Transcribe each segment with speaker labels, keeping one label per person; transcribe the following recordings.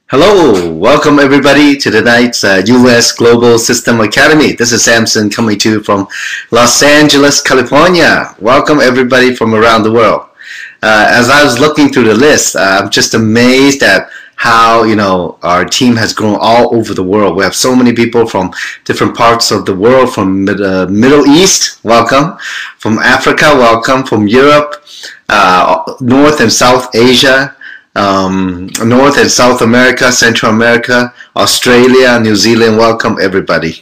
Speaker 1: Hello, welcome everybody to tonight's US Global System Academy. This is Samson coming to you from Los Angeles, California. Welcome everybody from around the world. As I was looking through the list, I'm just amazed at how our team has grown all over the world. We have so many people from different parts of the world, from Middle East, welcome, from Africa, welcome, from Europe, North and South Asia, North and South America, Central America, Australia, New Zealand. Welcome everybody.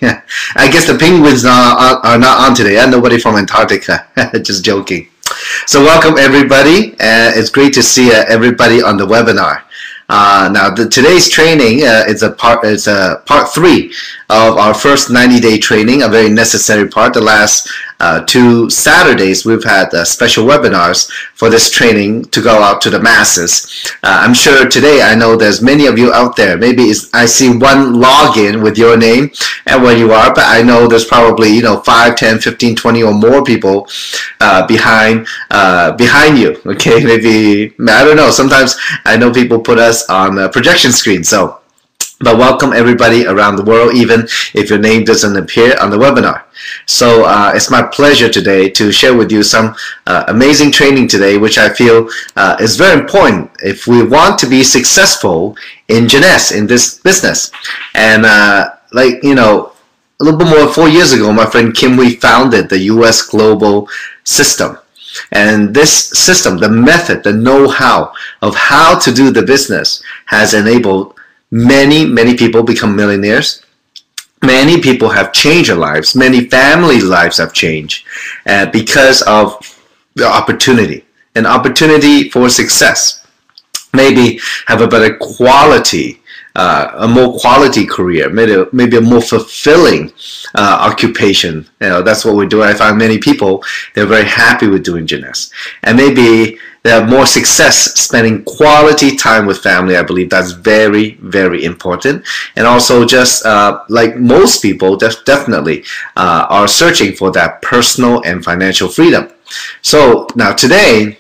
Speaker 1: I guess the penguins are not on today. Nobody from Antarctica. Just joking. So welcome everybody. It's great to see everybody on the webinar. Now today's training is part 3 of our first 90-day training, a very necessary part. The last 2 Saturdays we've had special webinars for this training to go out to the masses. I'm sure today, I know there's many of you out there. Maybe I see one login with your name and where you are, but I know there's probably 5, 10, 15, 20 or more people behind you. Okay, maybe, I don't know. Sometimes I know people put us on a projection screen. But welcome everybody around the world, even if your name doesn't appear on the webinar. So it's my pleasure today to share with you some amazing training today, which I feel is very important if we want to be successful in Jeunesse, in this business. And a little bit more than 4 years ago, my friend Kim, we founded the US Global System. And this system, the method, the know-how of how to do the business has enabled many people become millionaires. Many people have changed their lives. Many family lives have changed because of the opportunity, an opportunity for success. Maybe have a better quality, a more quality career, maybe a more fulfilling occupation. That's what we do. I find many people, they're very happy with doing Jeunesse. And maybe they have more success spending quality time with family. I believe that's very important. And also just like most people, definitely are searching for that personal and financial freedom. So now today,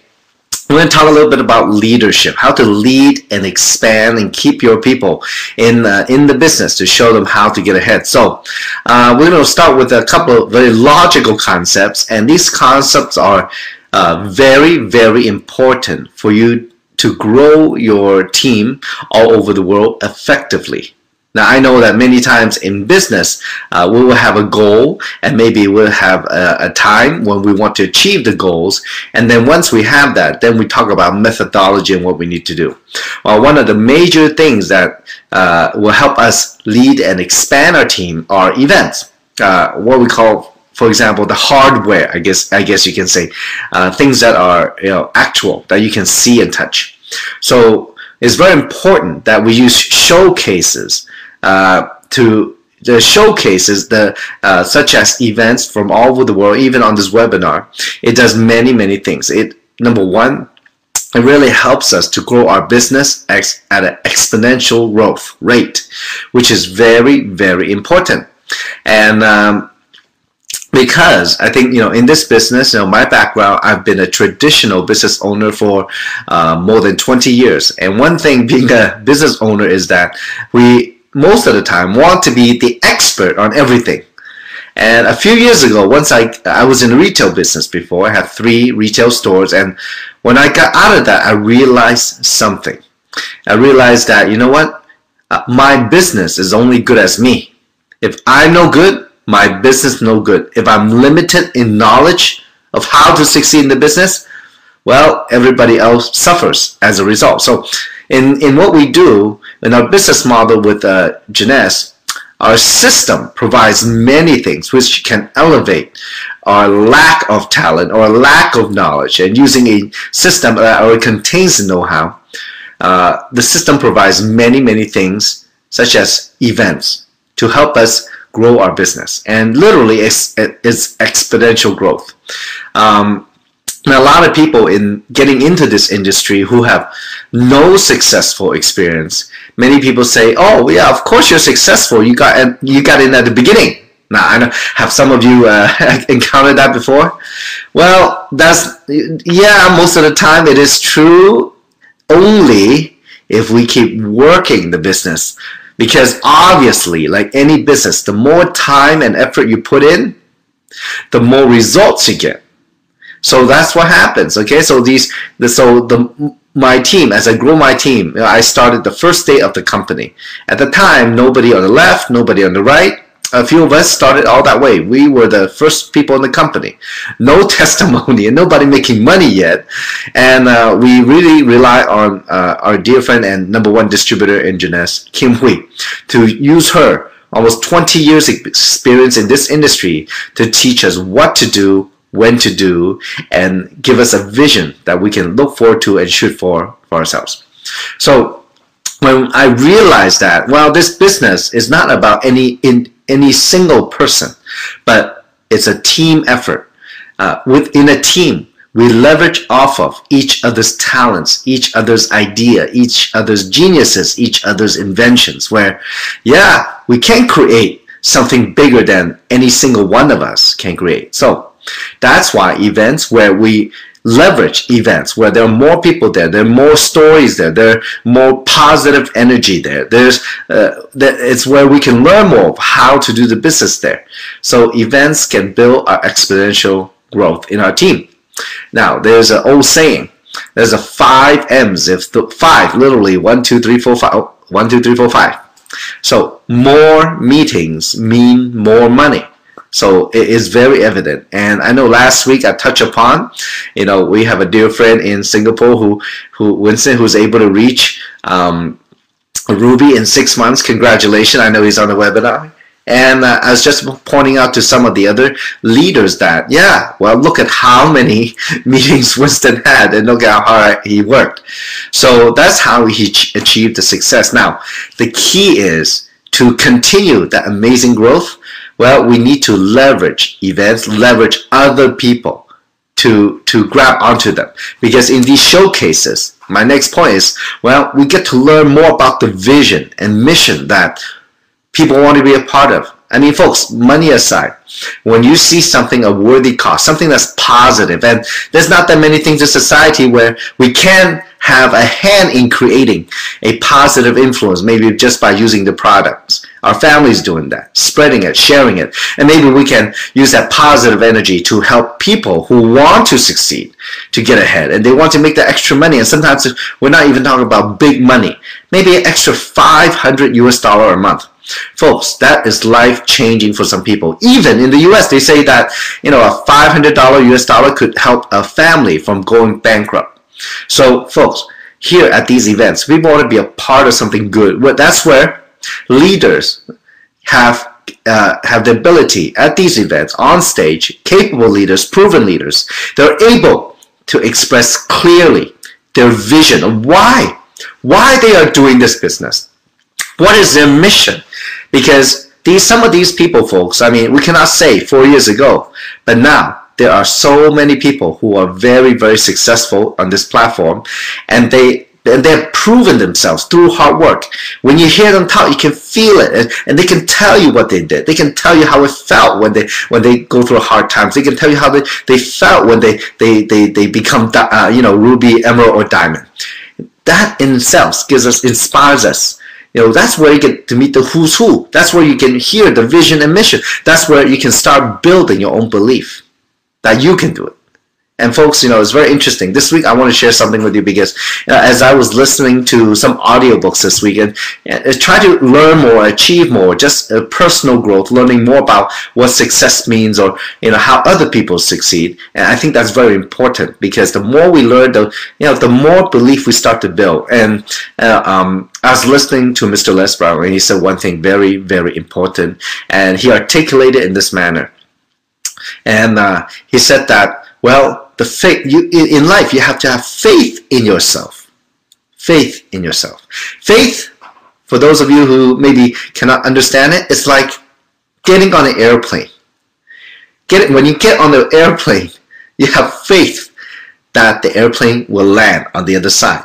Speaker 1: we're going to talk a little bit about leadership, how to lead and expand and keep your people in the business to show them how to get ahead. So we're going to start with a couple of very logical concepts, and these concepts are very important for you to grow your team all over the world effectively. Now, I know that many times in business, we will have a goal, and maybe we'll have a time when we want to achieve the goals. And then once we have that, then we talk about methodology and what we need to do. Well, one of the major things that will help us lead and expand our team are events, what we call, for example, the hardware, I guess you can say, things that are actual, that you can see and touch. So it's very important that we use showcases to the showcases, such as events from all over the world. Even on this webinar, it does many things. Number one, it really helps us to grow our business at an exponential growth rate, which is very important. And because I think, in this business, my background, I've been a traditional business owner for more than 20 years. And one thing being a business owner is that we, most of the time, want to be the expert on everything. And a few years ago, once I was in the retail business before. I had 3 retail stores. And when I got out of that, I realized something. I realized that, my business is only good as me. If I'm no good, my business no good. If I'm limited in knowledge of how to succeed in the business, well, everybody else suffers as a result. So in what we do in our business model with Jeunesse, our system provides many things which can elevate our lack of talent or lack of knowledge. And using a system that contains the know-how, the system provides many things, such as events, to help us grow our business. And literally it's exponential growth. Now, a lot of people in getting into this industry who have no successful experience, many people say, "Oh, yeah, of course you're successful. You got in at the beginning." Now, I know, have some of you encountered that before? Well, most of the time it is true only if we keep working the business. Because obviously, like any business, the more time and effort you put in, the more results you get. So that's what happens. Okay, so my team, as I grow my team, I started the first day of the company. At the time, nobody on the left, nobody on the right. A few of us started all that way. We were the first people in the company. No testimony and nobody making money yet. And we really rely on our dear friend and #1 distributor in Jeunesse, Kim Hui, to use her almost 20 years experience in this industry to teach us what to do, when to do, and give us a vision that we can look forward to and shoot for ourselves. So when I realized that, well, this business is not about any single person, but it's a team effort. Within a team, we leverage off of each other's talents, each other's idea, each other's geniuses, each other's inventions, where, yeah, we can create something bigger than any single one of us can create. So that's why events where we leverage events where there are more people there are more stories there are more positive energy there. It's where we can learn more of how to do the business there. So events can build our exponential growth in our team. Now there's an old saying, there's a 5 M's, if the 5 literally 1 2 3 4 5 1 2 3 4 5. So more meetings mean more money. So it is very evident. And I know last week I touched upon, we have a dear friend in Singapore Winston, who's able to reach Ruby in 6 months. Congratulations. I know he's on the webinar. And I was just pointing out to some of the other leaders that, yeah, well, look at how many meetings Winston had and look at how hard he worked. So that's how he achieved the success. Now, the key is to continue that amazing growth. Well, we need to leverage events, leverage other people to grab onto them. Because in these showcases, my next point is, well, we get to learn more about the vision and mission that people want to be a part of. I mean, folks, money aside, when you see something a worthy cause, something that's positive, and there's not that many things in society where we can have a hand in creating a positive influence, maybe just by using the products. Our family's doing that, spreading it, sharing it, and maybe we can use that positive energy to help people who want to succeed, to get ahead, and they want to make that extra money. And sometimes we're not even talking about big money, maybe an extra $500 a month. Folks, that is life-changing for some people. Even in the US, they say that a $500 could help a family from going bankrupt. So, folks, here at these events, we want to be a part of something good. That's where leaders have the ability at these events, on stage, capable leaders, proven leaders. They're able to express clearly their vision of why they are doing this business. What is their mission? Because some of these people, folks, I mean, we cannot say 4 years ago, but now there are so many people who are very, very successful on this platform, and they have proven themselves through hard work. When you hear them talk, you can feel it, and they can tell you what they did. They can tell you how it felt when they go through hard times. They can tell you how they felt when they become ruby, emerald, or diamond. That in itself inspires us. That's where you get to meet the who's who. That's where you can hear the vision and mission. That's where you can start building your own belief that you can do it. And folks, it's very interesting. This week I want to share something with you because as I was listening to some audiobooks this week and try to learn more, achieve more, just personal growth, learning more about what success means or how other people succeed. And I think that's very important because the more we learn, the more belief we start to build. And I was listening to Mr. Les Brown, and he said one thing very, very important, and he articulated it in this manner. And he said that, well, the faith in life, you have to have faith in yourself. Faith in yourself. Faith, for those of you who maybe cannot understand it, it's like getting on an airplane. When you get on the airplane, you have faith that the airplane will land on the other side.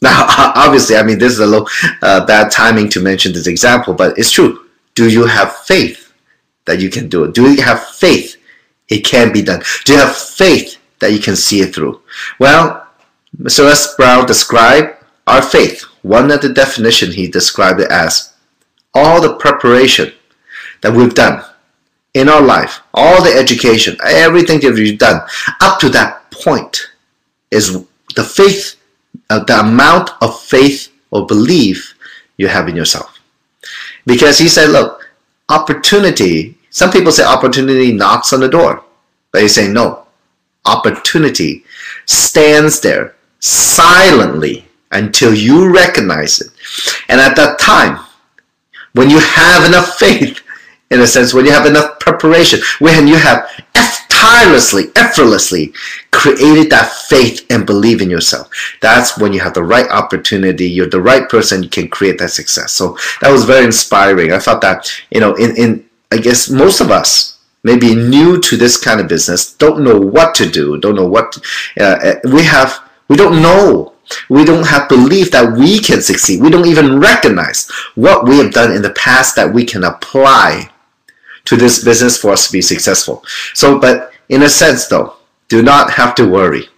Speaker 1: Now, obviously, I mean, this is a little bad timing to mention this example, but it's true. Do you have faith that you can do it? Do you have faith it can be done? Do you have faith that you can see it through? Well, Mr. Les Brown described our faith. one of the definitions he described it as all the preparation that we've done in our life, all the education, everything that we've done up to that point is the faith, the amount of faith or belief you have in yourself. Because he said, look, opportunity, some people say opportunity knocks on the door, but he say no, opportunity stands there silently until you recognize it. And at that time, when you have enough faith, in a sense, when you have enough preparation, when you have tirelessly, effortlessly created that faith and believe in yourself, that's when you have the right opportunity, you're the right person, you can create that success. So that was very inspiring. I thought that, you know, I guess most of us maybe new to this kind of business, don't know what to do, don't know what, we don't know. We don't have belief that we can succeed. We don't even recognize what we have done in the past that we can apply to this business for us to be successful. So, but in a sense though, do not have to worry.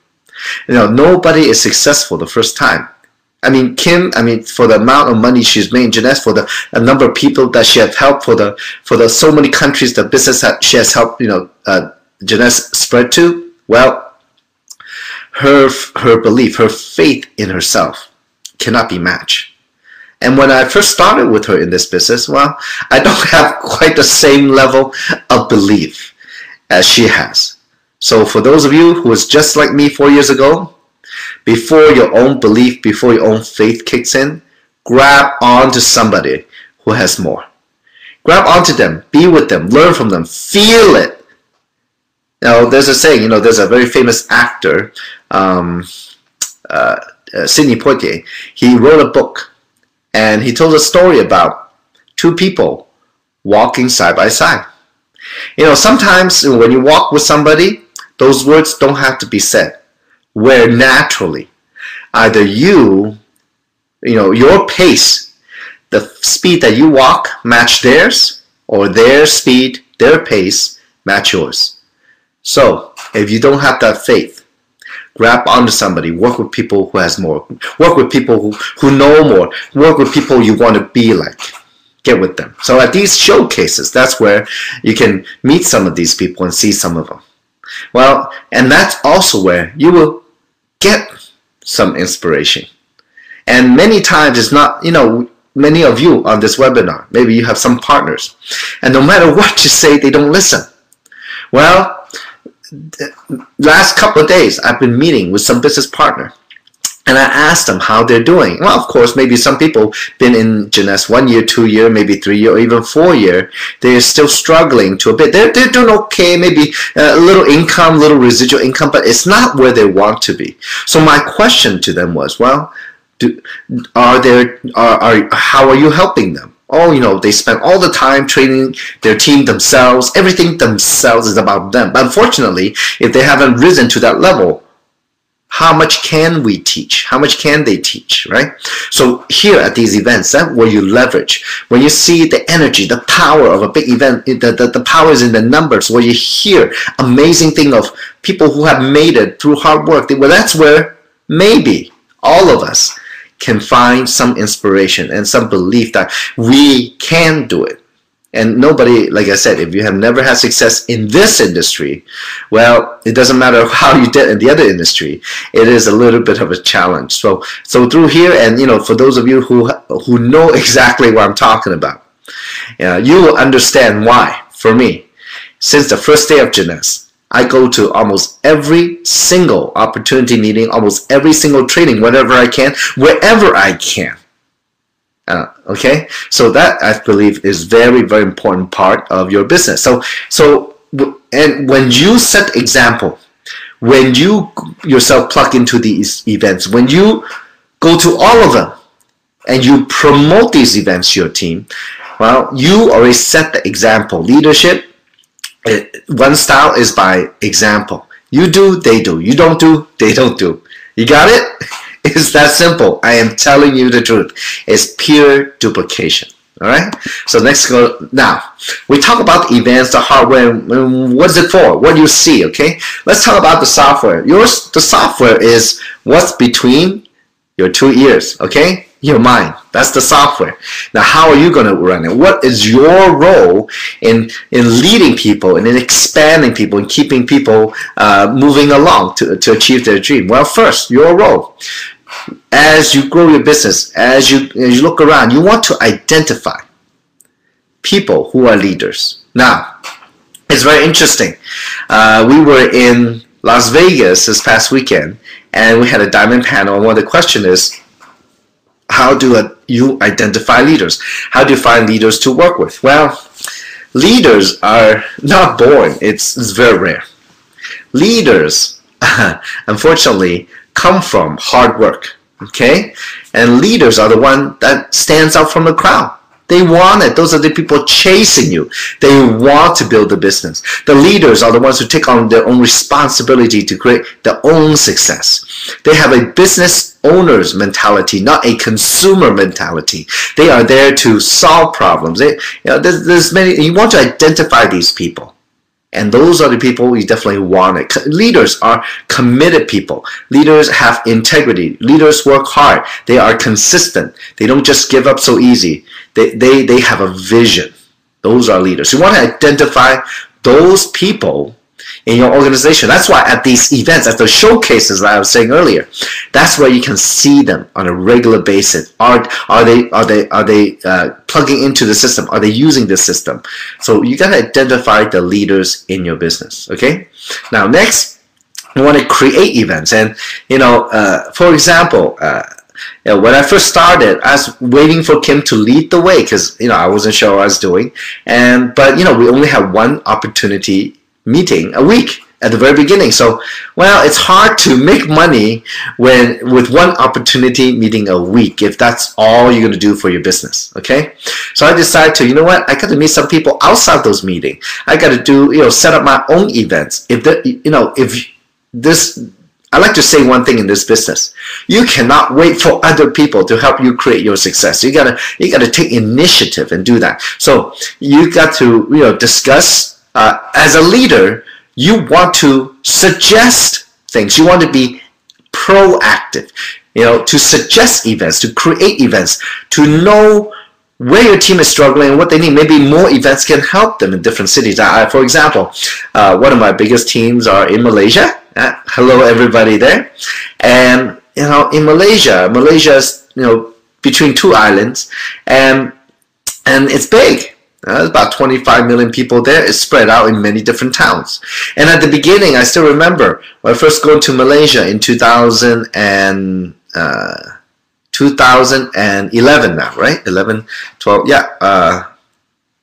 Speaker 1: You know, nobody is successful the first time. I mean, Kim, for the amount of money she's made in Jeunesse, for the number of people that she has helped, for the so many countries the business she has helped, you know, Jeunesse spread to, well, her belief, her faith in herself cannot be matched. And when I first started with her in this business, well, I don't have quite the same level of belief as she has. So for those of you who was just like me 4 years ago, before your own belief, before your own faith kicks in, grab onto somebody who has more. Grab onto them, be with them, learn from them, feel it. Now, there's a saying, you know, there's a very famous actor, Sidney Poitier. He wrote a book, and he told a story about two people walking side by side. You know, sometimes when you walk with somebody, those words don't have to be said. Where naturally, either you know, your pace, the speed that you walk match theirs, or their speed, their pace match yours. So if you don't have that faith, grab onto somebody, work with people who has more, work with people who know more, work with people you want to be like, get with them. So at these showcases, that's where you can meet some of these people and see some of them. Well, and that's also where you will get some inspiration. And many times it's not, you know, many of you on this webinar, maybe you have some partners, and no matter what you say, they don't listen. Well, last couple of days, I've been meeting with some business partner, and I asked them how they're doing. Well, of course, maybe some people been in Jeunesse 1 year, 2 year, maybe 3 year, or even 4 year. They're still struggling to a bit. They're doing okay, maybe a little income, little residual income, but it's not where they want to be. So my question to them was, well, how are you helping them? Oh, you know, they spend all the time training their team themselves. Everything themselves is about them. But unfortunately, if they haven't risen to that level, how much can we teach? How much can they teach, right? So here at these events, that's where you leverage. When you see the energy, the power of a big event, the power is in the numbers, where you hear amazing thing of people who have made it through hard work. Well, that's where maybe all of us can find some inspiration and some belief that we can do it. And nobody, like I said, if you have never had success in this industry, well, it doesn't matter how you did in the other industry. It is a little bit of a challenge. So through here, and you know, for those of you who know exactly what I'm talking about, you will understand why. For me, since the first day of Jeunesse, I go to almost every single opportunity meeting, almost every single training, whenever I can, wherever I can. Okay, so that I believe is very, very important part of your business. And when you set example, when you yourself plug into these events, when you go to all of them and you promote these events to your team, well, you already set the example. Leadership, one style is by example. You do, they do. You don't do, they don't do. You got it? It's that simple. I am telling you the truth. It's pure duplication. All right. So now we talk about the events, the hardware. What is it for? What do you see? Okay. Let's talk about the software. The software is what's between your two ears. Okay. Your mind. That's the software. Now, how are you going to run it? What is your role in leading people and in expanding people and keeping people moving along to achieve their dream? Well, first, your role. As you grow your business, as you look around, you want to identify people who are leaders. Now, it's very interesting. We were in Las Vegas this past weekend, and we had a diamond panel, and one of the questions is, how do you identify leaders? How do you find leaders to work with? Well, leaders are not born. It's very rare. Leaders, unfortunately, come from hard work, okay? And leaders are the one that stands out from the crowd. They want it. Those are the people chasing you. They want to build a business. The leaders are the ones who take on their own responsibility to create their own success. They have a business owner's mentality, not a consumer mentality. They are there to solve problems. There's many. You want to identify these people. And those are the people you definitely want it. Leaders are committed people. Leaders have integrity. Leaders work hard. They are consistent. They don't just give up so easy. They have a vision. Those are leaders. You want to identify those people in your organization. That's why at these events, at the showcases that I was saying earlier, that's where you can see them on a regular basis. Are they plugging into the system? Are they using the system? So you got to identify the leaders in your business. Okay. Now next, you want to create events, and for example. When I first started, I was waiting for Kim to lead the way because I wasn't sure what I was doing, but we only had one opportunity meeting a week at the very beginning. So, well, it's hard to make money with one opportunity meeting a week if that's all you're going to do for your business. Okay, so I decided to, I got to meet some people outside those meetings. I got to do, set up my own events. I like to say one thing in this business. You cannot wait for other people to help you create your success. You gotta take initiative and do that. So you got to discuss as a leader. You want to suggest things. You want to be proactive. To suggest events, to create events, to know where your team is struggling and what they need. Maybe more events can help them in different cities. For example, one of my biggest teams are in Malaysia. Hello everybody there. And in Malaysia's between two islands, and it's big. There's about 25 million people there. It's spread out in many different towns. And at the beginning, I still remember when I first going to Malaysia in 2011 now, right? 11, 12,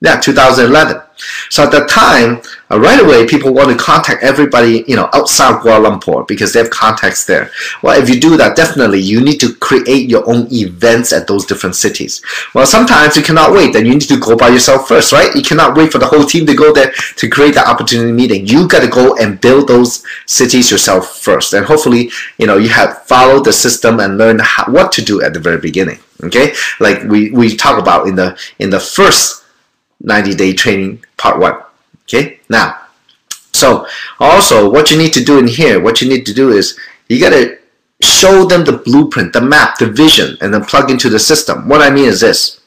Speaker 1: 2011. So at that time, right away, people want to contact everybody, outside Kuala Lumpur because they have contacts there. Well, if you do that, definitely you need to create your own events at those different cities. Well, sometimes you cannot wait. Then you need to go by yourself first, right? You cannot wait for the whole team to go there to create that opportunity meeting. You got to go and build those cities yourself first. And hopefully, you have followed the system and learned what to do at the very beginning. Okay, like we talk about in the first 90-day training part 1. Okay, now, so also what you need to do in here, what you need to do is you got to show them the blueprint, the map, the vision, and then plug into the system. What I mean is this.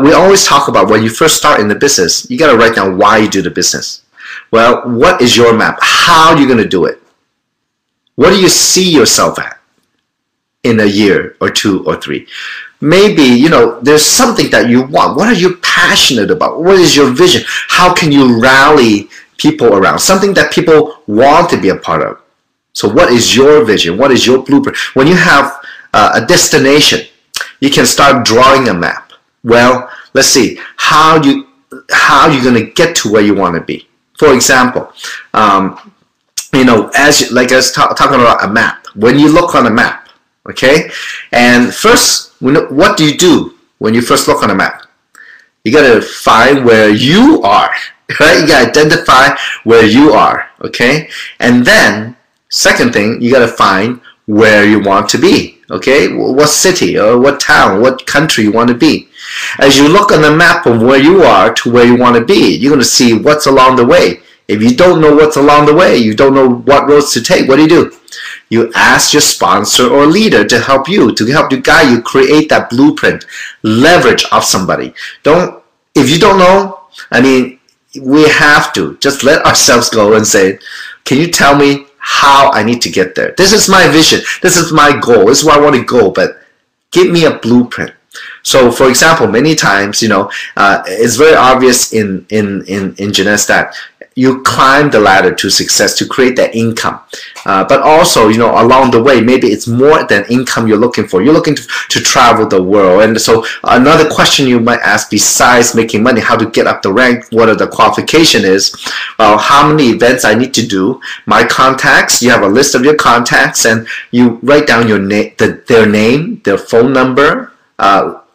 Speaker 1: We always talk about when you first start in the business, you got to write down why you do the business. Well, what is your map? How are you going to do it? What do you see yourself at in a year or 2 or 3? Maybe, there's something that you want. What are you passionate about? What is your vision? How can you rally people around? Something that people want to be a part of. So what is your vision? What is your blueprint? When you have a destination, you can start drawing a map. Well, let's see. How you going to get to where you want to be? For example, like I was talking about a map. When you look on a map, okay, and first, what do you do when you first look on a map? You got to find where you are, right? You got to identify where you are, okay? And then, second thing, you got to find where you want to be, okay? What city or what town, what country you want to be. As you look on the map of where you are to where you want to be, you're going to see what's along the way. If you don't know what's along the way, you don't know what roads to take, what do? You ask your sponsor or leader to help you guide you, create that blueprint, leverage off somebody. If you don't know, I mean, we have to just let ourselves go and say, can you tell me how I need to get there? This is my vision. This is my goal. This is where I want to go, but give me a blueprint. So, for example, many times, it's very obvious in Jeunesse that you climb the ladder to success to create that income. But also, along the way, maybe it's more than income you're looking for. You're looking to travel the world. And so another question you might ask, besides making money, how to get up the rank, what are the qualification is, well, how many events I need to do, my contacts, you have a list of your contacts, and you write down their name, their phone number,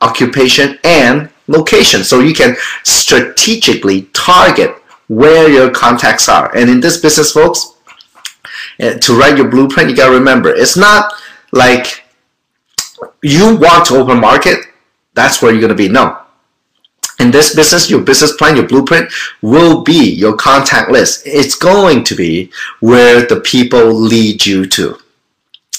Speaker 1: occupation, and location. So you can strategically target where your contacts are. And in this business, folks, to write your blueprint, you got to remember, it's not like you want to open market, that's where you're going to be. No. In this business, your business plan, your blueprint will be your contact list. It's going to be where the people lead you to.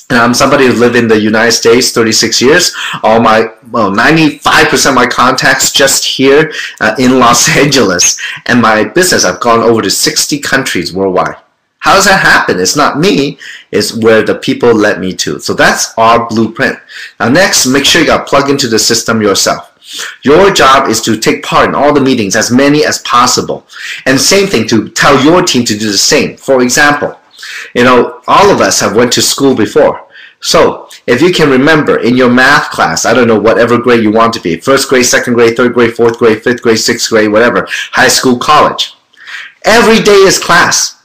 Speaker 1: And I'm somebody who lived in the United States 36 years. 95% of my contacts just here in Los Angeles. And my business, I've gone over to 60 countries worldwide. How does that happen? It's not me. It's where the people led me to. So that's our blueprint. Now next, make sure you got plugged into the system yourself. Your job is to take part in all the meetings, as many as possible. And same thing, to tell your team to do the same. For example, all of us have went to school before. So if you can remember in your math class, I don't know, whatever grade you want to be, first grade, second grade, third grade, fourth grade, fifth grade, sixth grade, whatever, high school, college. Every day is class.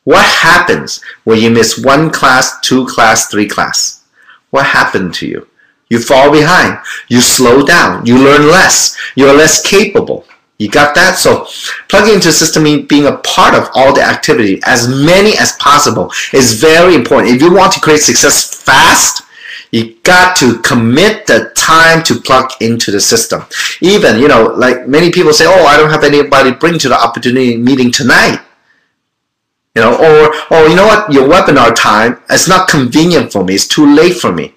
Speaker 1: What happens when you miss one class, two class, three class? What happened to you? You fall behind. You slow down. You learn less. You're less capable. You got that? So plugging into the system means being a part of all the activity, as many as possible, is very important. If you want to create success fast, you got to commit the time to plug into the system. Even, like many people say, oh, I don't have anybody to bring to the opportunity meeting tonight. Or you know what, your webinar time, it's not convenient for me. It's too late for me.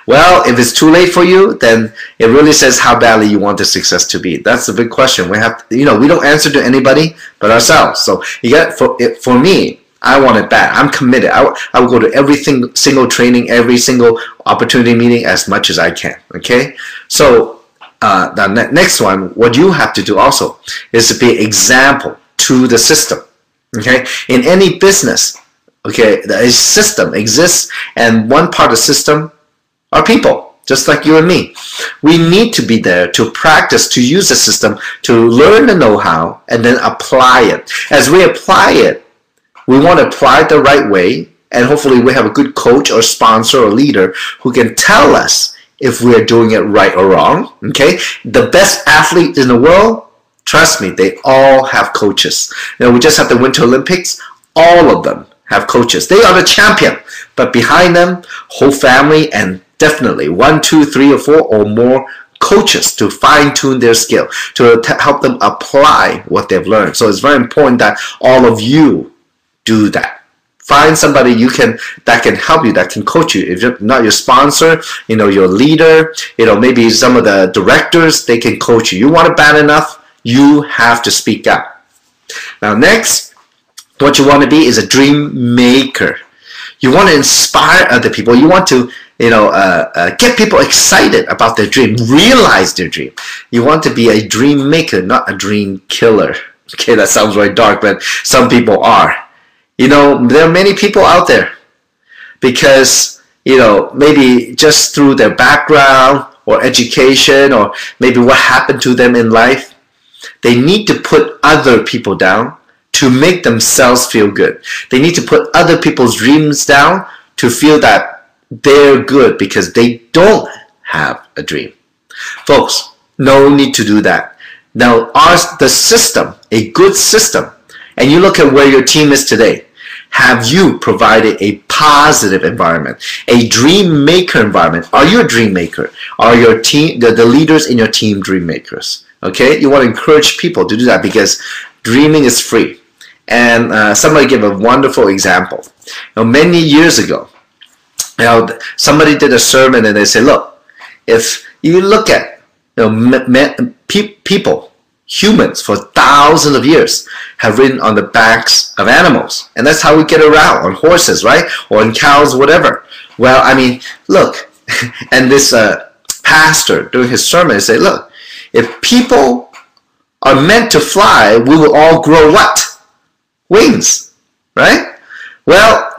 Speaker 1: Well, if it's too late for you, then it really says how badly you want the success to be. That's the big question. We have, we don't answer to anybody but ourselves. So you got, for me, I want it bad. I'm committed. I will go to every single training, every single opportunity meeting as much as I can. Okay. So the next one, what you have to do also is to be an example to the system. Okay. In any business, okay, a system exists, and one part of the system are people, just like you and me. We need to be there to practice, to use the system, to learn the know-how, and then apply it. As we apply it, we want to apply it the right way, and hopefully we have a good coach or sponsor or leader who can tell us if we're doing it right or wrong. Okay? The best athlete in the world, trust me, they all have coaches. We just had the Winter Olympics. All of them have coaches. They are the champion, but behind them, whole family, and definitely 1, 2, 3, or 4 or more coaches to fine-tune their skill, to help them apply what they've learned. So it's very important that all of you do that. Find somebody that can help you, that can coach you. If you're not your sponsor, your leader, maybe some of the directors, they can coach you. You want it bad enough, you have to speak out. Now next, what you want to be is a dream maker. You want to inspire other people. You want to get people excited about their dream, realize their dream. You want to be a dream maker, not a dream killer. Okay, that sounds very dark, but some people are. There are many people out there because, maybe just through their background or education, or maybe what happened to them in life, they need to put other people down to make themselves feel good. They need to put other people's dreams down to feel that they're good because they don't have a dream. Folks, no need to do that. Now, the system, a good system, and you look at where your team is today, have you provided a positive environment, a dream maker environment? Are you a dream maker? Are your team, the leaders in your team, dream makers? Okay, you want to encourage people to do that because dreaming is free. And somebody gave a wonderful example. Many years ago, somebody did a sermon and they say, look, if you look at people, humans for thousands of years have ridden on the backs of animals, and that's how we get around, on horses, right, or on cows, whatever. Well, I mean, look, and this pastor during his sermon said, look, if people are meant to fly, we will all grow what? Wings, right? Well,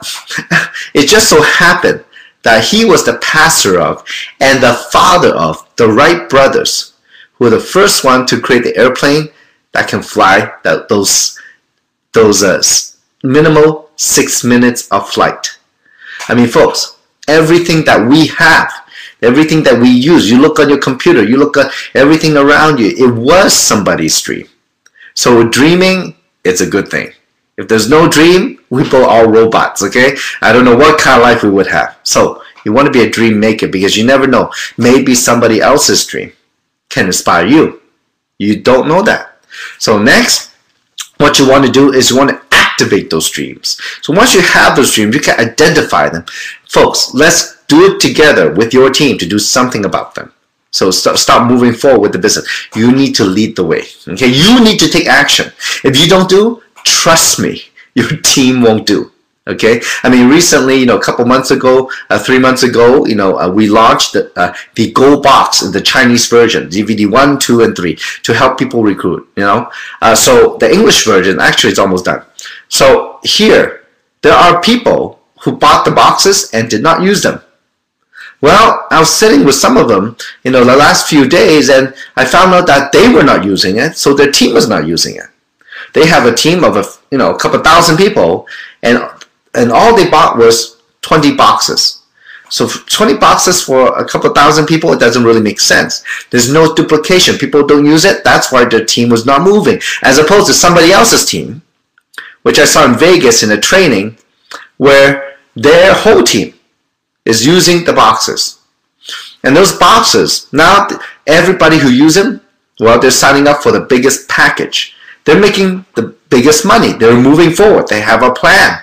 Speaker 1: it just so happened that he was the pastor of and the father of the Wright brothers, who were the first one to create the airplane that can fly those minimal 6 minutes of flight. I mean, folks, everything that we have, everything that we use, you look on your computer, you look at everything around you, it was somebody's dream. So dreaming, it's a good thing. If there's no dream, we both all robots, okay? I don't know what kind of life we would have. So you want to be a dream maker, because you never know. Maybe somebody else's dream can inspire you. You don't know that. So next, what you want to do is you want to activate those dreams. So once you have those dreams, you can identify them. Folks, let's do it together with your team to do something about them. So start moving forward with the business. You need to lead the way. Okay, you need to take action. If you don't do, trust me, your team won't do. Okay, I mean, recently, a couple months ago, 3 months ago, we launched the Gold Box, the Chinese version, DVD 1, 2, and 3, to help people recruit. So the English version actually is almost done. So here, there are people who bought the boxes and did not use them. Well, I was sitting with some of them, the last few days, and I found out that they were not using it, so their team was not using it. They have a team of a couple thousand people, and all they bought was 20 boxes. So 20 boxes for a couple thousand people, it doesn't really make sense. There's no duplication. People don't use it. That's why their team was not moving. As opposed to somebody else's team, which I saw in Vegas in a training, where their whole team is using the boxes. And those boxes, now everybody who uses them, well, they're signing up for the biggest package. They're making the biggest money. They're moving forward. They have a plan.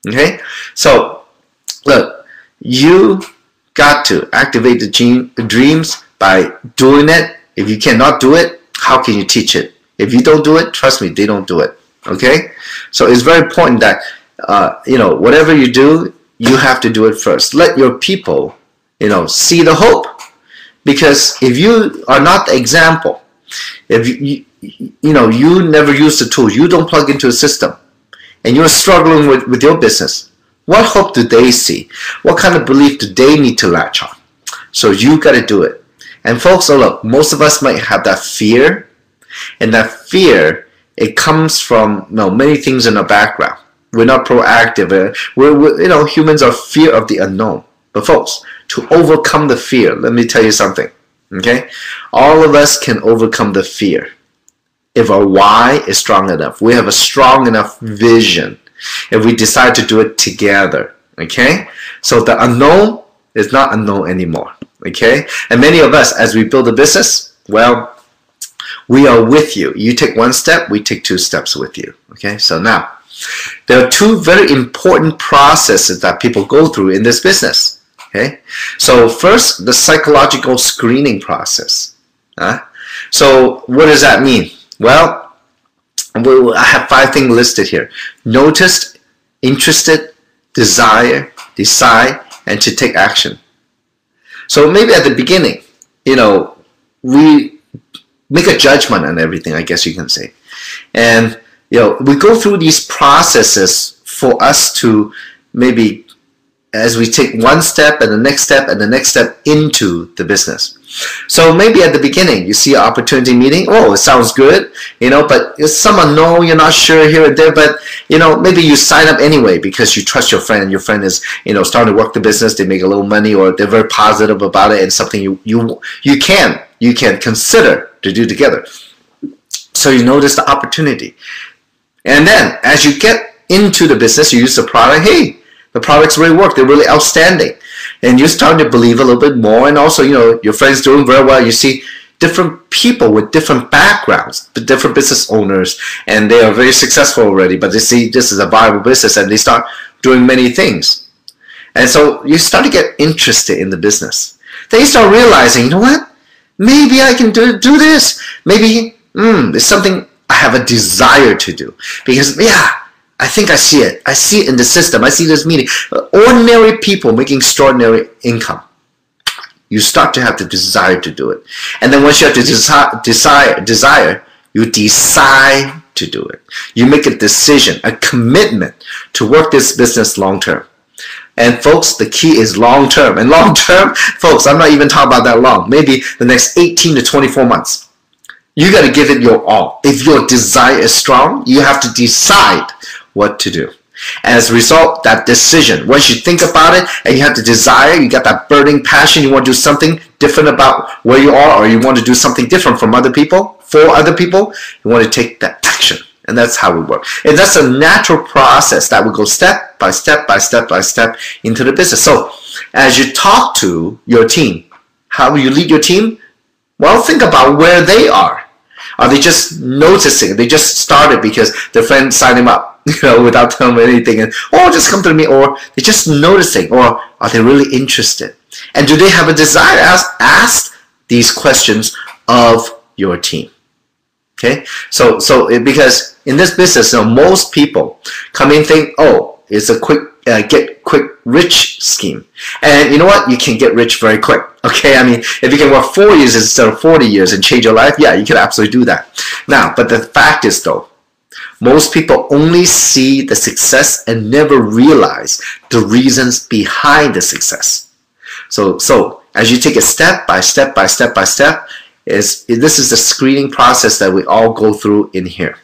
Speaker 1: Okay? So, look, you got to activate the dreams by doing it. If you cannot do it, how can you teach it? If you don't do it, trust me, they don't do it. Okay? So it's very important that, whatever you do, you have to do it first. Let your people, see the hope. Because if you are not the example, if you never use the tool, you don't plug into a system, and you're struggling with your business, what hope do they see? What kind of belief do they need to latch on? So you got to do it. And folks, look, most of us might have that fear, and that fear, it comes from many things in our background. We're not proactive. We're humans are fear of the unknown. But folks, to overcome the fear, let me tell you something. Okay, all of us can overcome the fear if our why is strong enough. We have a strong enough vision. If we decide to do it together. Okay, so the unknown is not unknown anymore. Okay, and many of us, as we build a business, well, we are with you. You take one step, we take 2 steps with you. Okay, so now there are 2 very important processes that people go through in this business. Okay, so first, the psychological screening process. So what does that mean? Well, I have 5 things listed here: noticed, interested, desire, decide, and to take action. So maybe at the beginning, we make a judgment on everything, I guess you can say. And, we go through these processes for us to maybe, as we take one step and the next step and the next step into the business. So maybe at the beginning, you see an opportunity meeting. Oh, it sounds good, but someone know you're not sure here and there, but, maybe you sign up anyway because you trust your friend. Your friend is, starting to work the business. They make a little money, or they're very positive about it, and something you can consider to do together. So you notice the opportunity. And then as you get into the business, you use the product. Hey, the products really work. They're really outstanding. And you're starting to believe a little bit more. And also, your friend's doing very well. You see different people with different backgrounds, different business owners, and they are very successful already. But they see this is a viable business, and they start doing many things. And so you start to get interested in the business. Then you start realizing, you know what? Maybe I can do this. Maybe it's something I have a desire to do. Because, yeah, I think I see it. I see it in the system. I see this meeting. Ordinary people making extraordinary income. You start to have the desire to do it. And then once you have the desire, you decide to do it. You make a decision, a commitment to work this business long term. And folks, the key is long term. And long term, folks, I'm not even talking about that long. Maybe the next 18 to 24 months. You got to give it your all. If your desire is strong, you have to decide what to do. And as a result, that decision, once you think about it and you have the desire, you got that burning passion, you want to do something different about where you are, or you want to do something different from other people, for other people, you want to take that action. And that's how we work. And that's a natural process that will go step by step by step by step into the business. So as you talk to your team, how will you lead your team? Well, think about where they are. Are they just noticing? They just started because their friend signed them up, without telling them anything, and just come to me, or they're just noticing, or are they really interested? And do they have a desire? Ask these questions of your team. Okay, so because in this business, most people come in think, it's a quick get quick rich scheme, and you know what? You can get rich very quick. Okay, I mean, if you can work 4 years instead of 40 years and change your life, yeah, you can absolutely do that. Now, but the fact is though, most people only see the success and never realize the reasons behind the success. So as you take it step by step by step by step, this is the screening process that we all go through in here.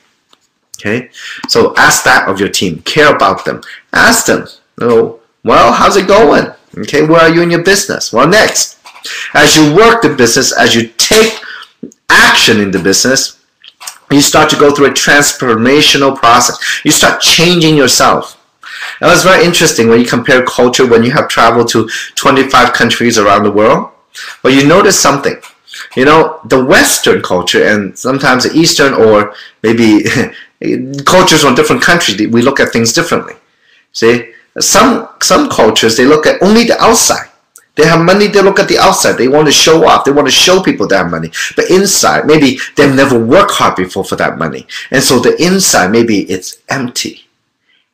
Speaker 1: Okay, so ask that of your team. Care about them. Ask them, well, how's it going? Okay, where are you in your business? Well, next, as you work the business, as you take action in the business, you start to go through a transformational process. You start changing yourself. That was very interesting when you compare culture, when you have traveled to 25 countries around the world. Well, you notice something. The Western culture and sometimes the Eastern, or maybe cultures from different countries, we look at things differently. See, some cultures, they look at only the outside. They have money, they look at the outside. They want to show off. They want to show people they have money. But inside, maybe they've never worked hard before for that money. And so the inside, maybe it's empty.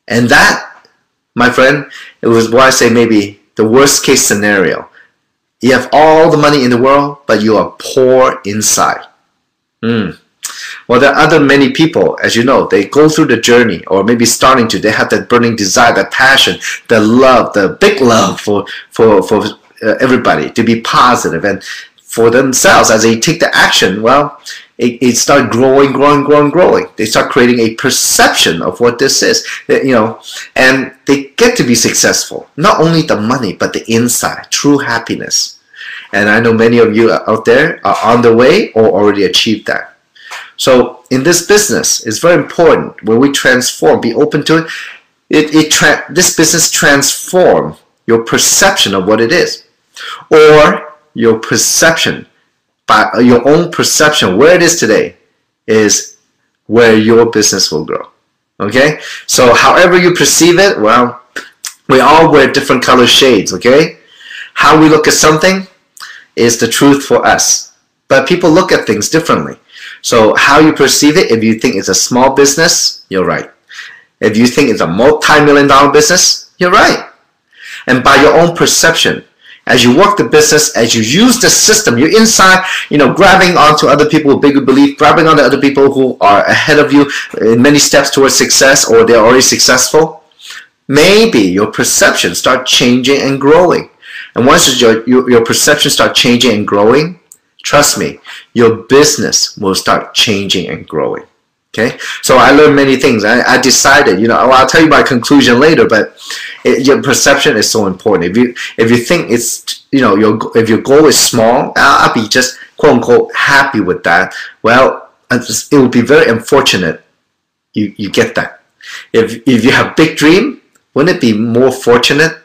Speaker 1: And that, my friend, it was why I say maybe the worst case scenario. You have all the money in the world, but you are poor inside. Well, there are many people, as you know, they go through the journey, or maybe starting to, they have that burning desire, that passion, the love, the big love for everybody to be positive, and for themselves, as they take the action, well, it starts growing. They start creating a perception of what this is, and they get to be successful. Not only the money, but the inside, true happiness. And I know many of you out there are on the way or already achieved that. So in this business, it's very important when we transform, be open to it. This business transform your perception of what it is, or your perception, by your own perception where it is today is where your business will grow. Okay, so however you perceive it, well, we all wear different color shades. Okay, how we look at something is the truth for us, but people look at things differently. So how you perceive it, if you think it's a small business, you're right. If you think it's a multi-million-dollar business, you're right. And by your own perception, as you work the business, as you use the system, you're inside, grabbing onto other people with bigger belief, grabbing onto other people who are ahead of you in many steps towards success, or they're already successful. Maybe your perception start changing and growing. And once your perception start changing and growing, trust me, your business will start changing and growing. Okay, so I learned many things. I decided, I'll tell you my conclusion later, but your perception is so important. If you think it's, if your goal is small, I'll be just quote unquote happy with that. Well, it will be very unfortunate you get that. If you have big dream, wouldn't it be more fortunate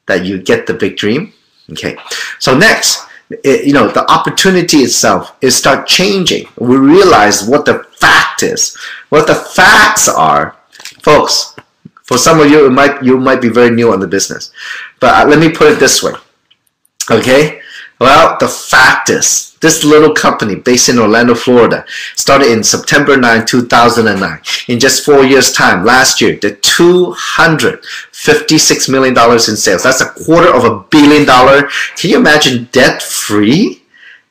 Speaker 1: that you get the big dream? Okay, so next, the opportunity itself is start changing. We realize what the fact is, what the facts are. Folks, For some of you, you might be very new on the business. But let me put it this way. Okay? Well, the fact is, this little company based in Orlando, Florida, started in September 9, 2009. In just 4 years' time, last year, did $256 million in sales. That's $250 million. Can you imagine debt-free?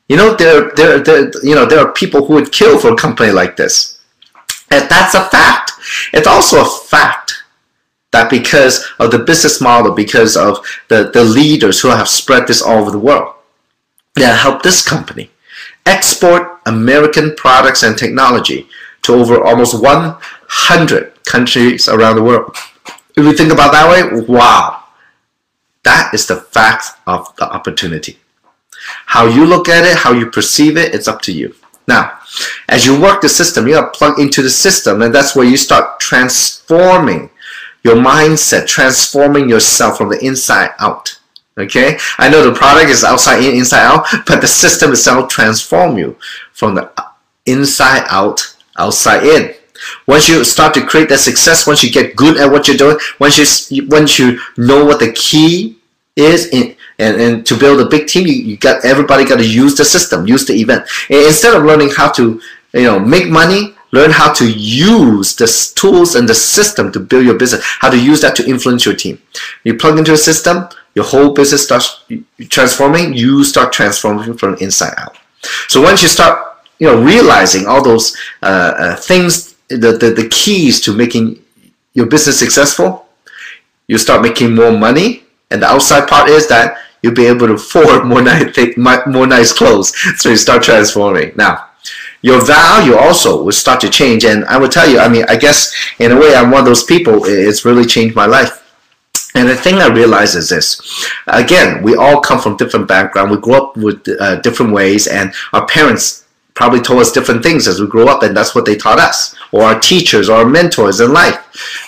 Speaker 1: You know, there are people who would kill for a company like this. And that's a fact. It's also a fact that because of the business model, because of the leaders who have spread this all over the world, that helped this company export American products and technology to over almost 100 countries around the world. If you think about that way, wow, that is the fact of the opportunity. How you look at it, how you perceive it, it's up to you. Now, as you work the system, you got to plug into the system, and that's where you start transforming your mindset, transforming yourself from the inside out. Okay, I know the product is outside in, inside out, but the system itself transforms you from the inside out, outside in. Once you start to create that success, once you get good at what you're doing, once you know what the key is, and to build a big team, everybody got to use the system, use the event. And instead of learning how to make money, learn how to use the tools and the system to build your business, how to use that to influence your team. You plug into a system, your whole business starts transforming, you start transforming from inside out. So once you start realizing all those things, the keys to making your business successful, you start making more money, and the outside part is that you'll be able to afford more nice clothes. So you start transforming. Now, your value also will start to change, and I will tell you, I guess in a way I'm one of those people. It's really changed my life. And the thing I realize is this. Again, we all come from different backgrounds. We grew up with different ways, and our parents probably told us different things as we grew up, and that's what they taught us, or our teachers, or our mentors in life.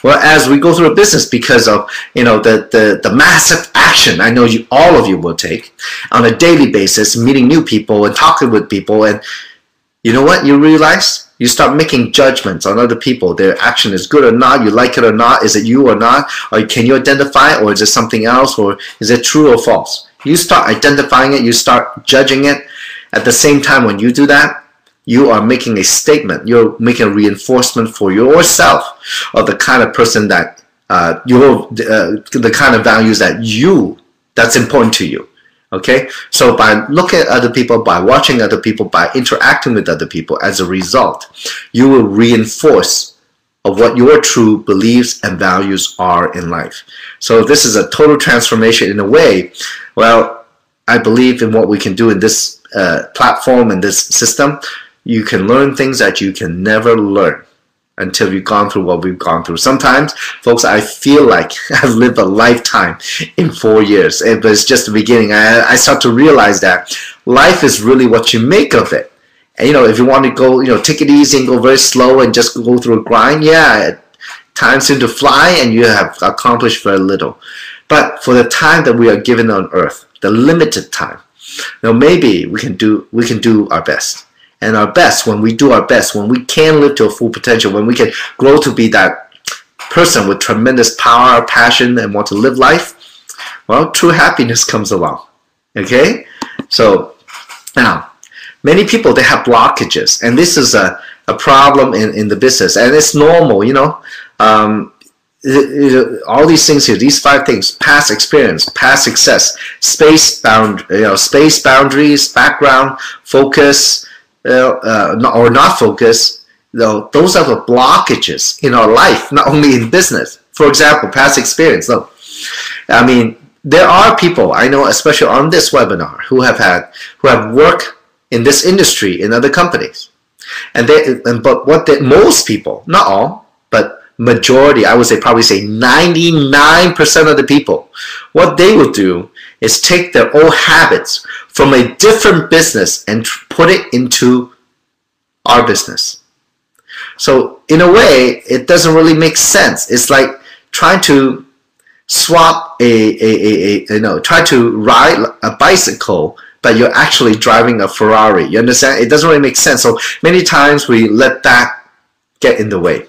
Speaker 1: Well, as we go through a business, because of the massive action I know all of you will take on a daily basis, meeting new people and talking with people, and you know what you realize? You start making judgments on other people. Their action is good or not, you like it or not, is it you or not, or can you identify it, or is it something else, or is it true or false? You start identifying it, you start judging it. At the same time, when you do that, you are making a statement. You're making a reinforcement for yourself of the kind of person that the kind of values that's important to you. Okay, so by looking at other people, by watching other people, by interacting with other people, as a result, you will reinforce of what your true beliefs and values are in life. So this is a total transformation in a way. Well, I believe in what we can do in this platform and this system. You can learn things that you can never learn until you've gone through what we've gone through. Sometimes, folks, I feel like I've lived a lifetime in 4 years, but it's just the beginning. I start to realize that life is really what you make of it. And if you want to go, take it easy and go very slow and just go through a grind, yeah, time seems to fly and you have accomplished very little. But for the time that we are given on earth, the limited time, maybe we can do our best. And our best, when we do our best, when we can live to a full potential, when we can grow to be that person with tremendous power, passion, and want to live life, well, true happiness comes along. Okay? So, now, many people, they have blockages. And this is a problem in the business. And it's normal, all these things here, these 5 things: past experience, past success, space boundaries, background, focus, or not focus, those are the blockages in our life, not only in business. For example, past experience. There are people I know, especially on this webinar, who have worked in this industry in other companies, most people, not all, but majority, I would probably say 99% of the people, what they will do is take their old habits from a different business and put it into our business. So in a way, it doesn't really make sense. It's like trying to swap try to ride a bicycle, but you're actually driving a Ferrari. You understand? It doesn't really make sense. So many times we let that get in the way.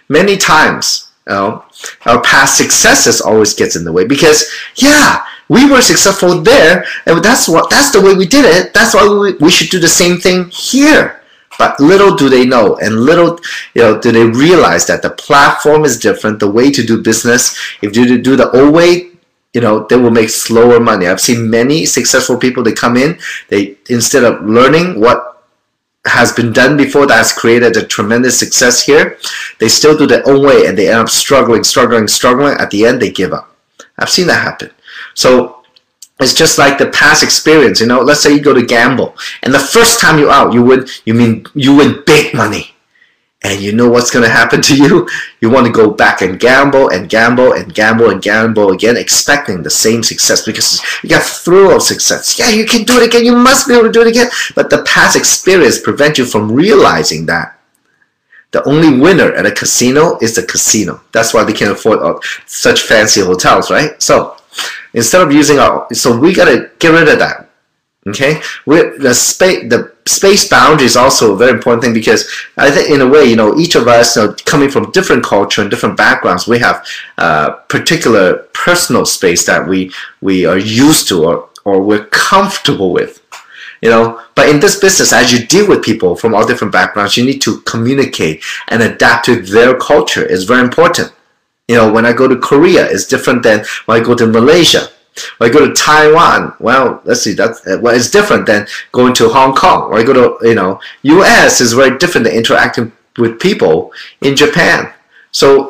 Speaker 1: Many times Our past successes always gets in the way because, yeah, we were successful there, and that's the way we did it. That's why we should do the same thing here. But little do they know, and little do they realize that the platform is different. The way to do business, if you do the old way, they will make slower money. I've seen many successful people. They come in, they instead of learning what has been done before that has created a tremendous success here, they still do their own way, and they end up struggling. At the end, they give up. I've seen that happen. So it's just like the past experience. Let's say you go to gamble, and the first time you're out, you win big money. And you know what's going to happen to you? You want to go back and gamble and gamble and gamble and gamble again, expecting the same success because you got thrill of success. Yeah, you can do it again. You must be able to do it again. But the past experience prevents you from realizing that the only winner at a casino is the casino. That's why they can afford such fancy hotels, right? So instead of using so we got to get rid of that. Okay, the space boundary is also a very important thing because I think in a way, each of us, coming from different culture and different backgrounds, we have particular personal space that we are used to or we're comfortable with. But in this business, as you deal with people from all different backgrounds, you need to communicate and adapt to their culture. It's very important. When I go to Korea, it's different than when I go to Malaysia. When I go to Taiwan, well, let's see, it's different than going to Hong Kong. Or I go to, US is very different than interacting with people in Japan. So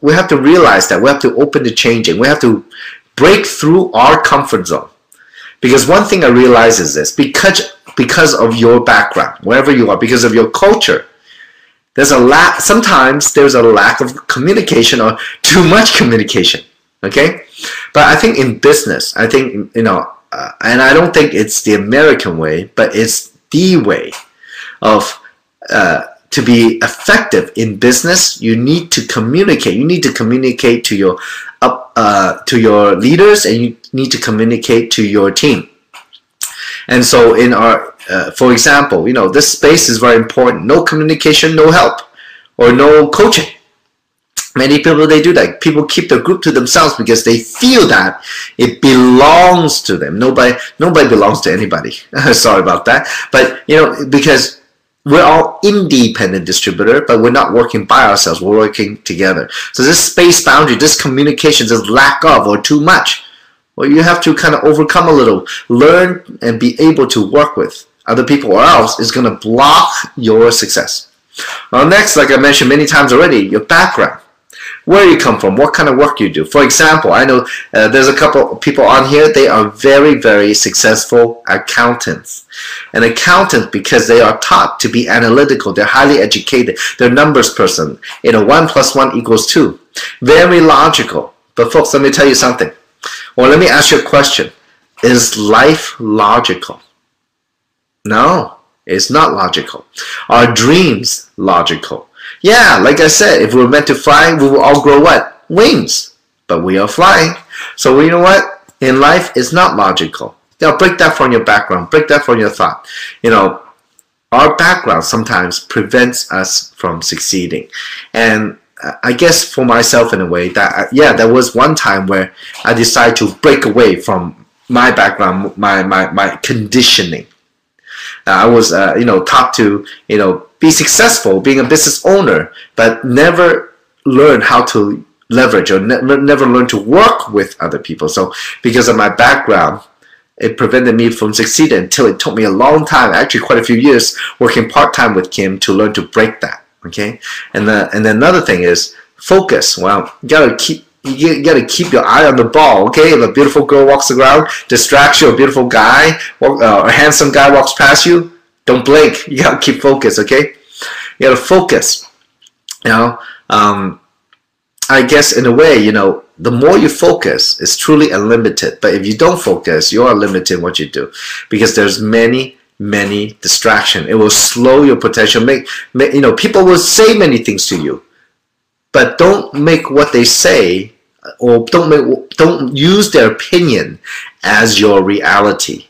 Speaker 1: we have to realize that we have to open to changing. We have to break through our comfort zone. Because one thing I realize is this, because of your background, wherever you are, because of your culture, sometimes there's a lack of communication or too much communication. Okay, but I think in business, and I don't think it's the American way, but it's the way of to be effective in business. You need to communicate. You need to communicate to your leaders, and you need to communicate to your team. And so in our, for example, this space is very important. No communication, no help, or no coaching. Many people, they do that. People keep the group to themselves because they feel that it belongs to them. Nobody belongs to anybody. Sorry about that. But, because we're all independent distributor, but we're not working by ourselves. We're working together. So this space boundary, this communication, this lack of or too much, well, you have to kind of overcome a little, learn and be able to work with other people, or else it's going to block your success. Well, next, like I mentioned many times already, your background. Where you come from, what kind of work you do. For example, I know there's a couple of people on here, they are very, very successful accountants. An accountant, because they are taught to be analytical, they're highly educated, they're a numbers person. 1 + 1 = 2. Very logical. But folks, let me tell you something. Or let me ask you a question. Is life logical? No, it's not logical. Are dreams logical? Yeah, like I said, if we were meant to fly, we will all grow what? Wings. But we are flying. So you know what? In life, it's not logical. Break that from your background. Break that from your thought. Our background sometimes prevents us from succeeding. And I guess for myself in a way, that there was one time where I decided to break away from my background, my conditioning. I was, taught to, be successful, being a business owner, but never learn how to leverage or never learn to work with other people. So because of my background, it prevented me from succeeding until it took me a long time, actually quite a few years, working part-time with Kim to learn to break that. Okay, and then another thing is focus. Well, you gotta keep your eye on the ball. Okay, if a beautiful girl walks around, distracts you, a beautiful guy or a handsome guy walks past you, don't blink. You gotta keep focus. Okay, you gotta focus. I guess in a way, the more you focus, it's truly unlimited. But if you don't focus, you are limited in what you do because there's many distractions. It will slow your potential. People will say many things to you, but don't make what they say, or don't use their opinion as your reality.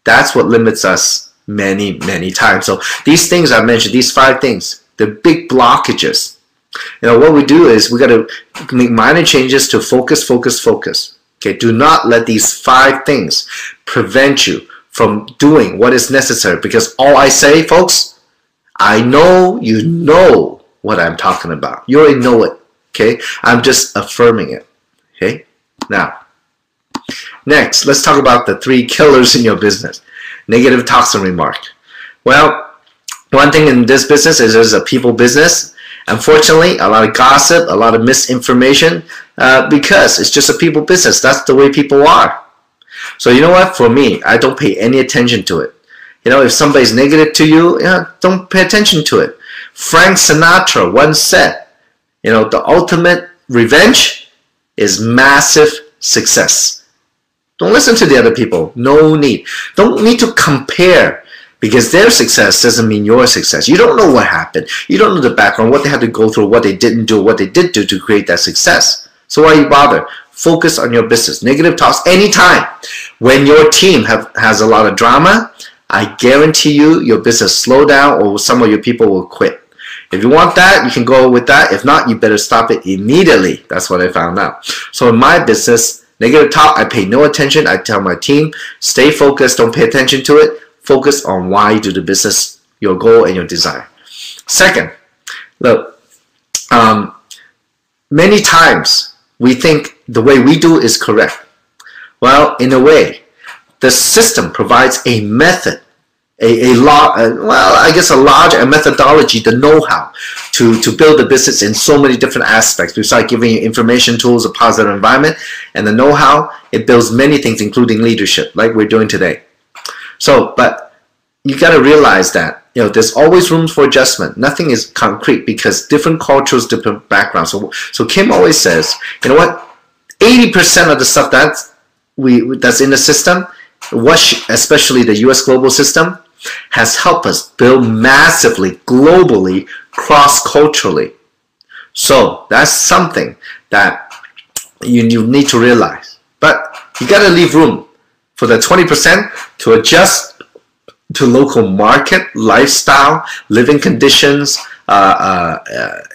Speaker 1: That's what limits us many times. So these things I mentioned, these 5 things, they're big blockages. What we do is we got to make minor changes to focus, focus, focus. Okay, do not let these 5 things prevent you from doing what is necessary, because all I say, folks, I know you know what I'm talking about. You already know it. Okay, I'm just affirming it. Okay, now, next, let's talk about the 3 killers in your business. Negative talks and remark. Well, one thing in this business is there's a people business. Unfortunately, a lot of gossip, a lot of misinformation, because it's just a people business. That's the way people are. So you know what? For me, I don't pay any attention to it. If somebody's negative to you, don't pay attention to it. Frank Sinatra once said, the ultimate revenge is massive success. Don't listen to the other people. No need. Don't need to compare. Because their success doesn't mean your success. You don't know what happened. You don't know the background, what they had to go through, what they didn't do, what they did do to create that success. So why you bother? Focus on your business. Negative talks anytime. When your team has a lot of drama, I guarantee you your business slow down, or some of your people will quit. If you want that, you can go with that. If not, you better stop it immediately. That's what I found out. So in my business, negative talk, I pay no attention. I tell my team, stay focused, don't pay attention to it. Focus on why you do the business, your goal, and your desire. Second, look, many times we think the way we do is correct. Well, in a way, the system provides a method, a methodology, the know-how to build the business in so many different aspects. Besides giving you information, tools, a positive environment, and the know-how, it builds many things, including leadership, like we're doing today. So, but you got to realize that, there's always room for adjustment. Nothing is concrete because different cultures, different backgrounds. So Kim always says, you know what? 80% of the stuff that's in the system, especially the U.S. global system, has helped us build massively, globally, cross-culturally. So that's something that you need to realize. But you got to leave room for the 20% to adjust to local market, lifestyle, living conditions,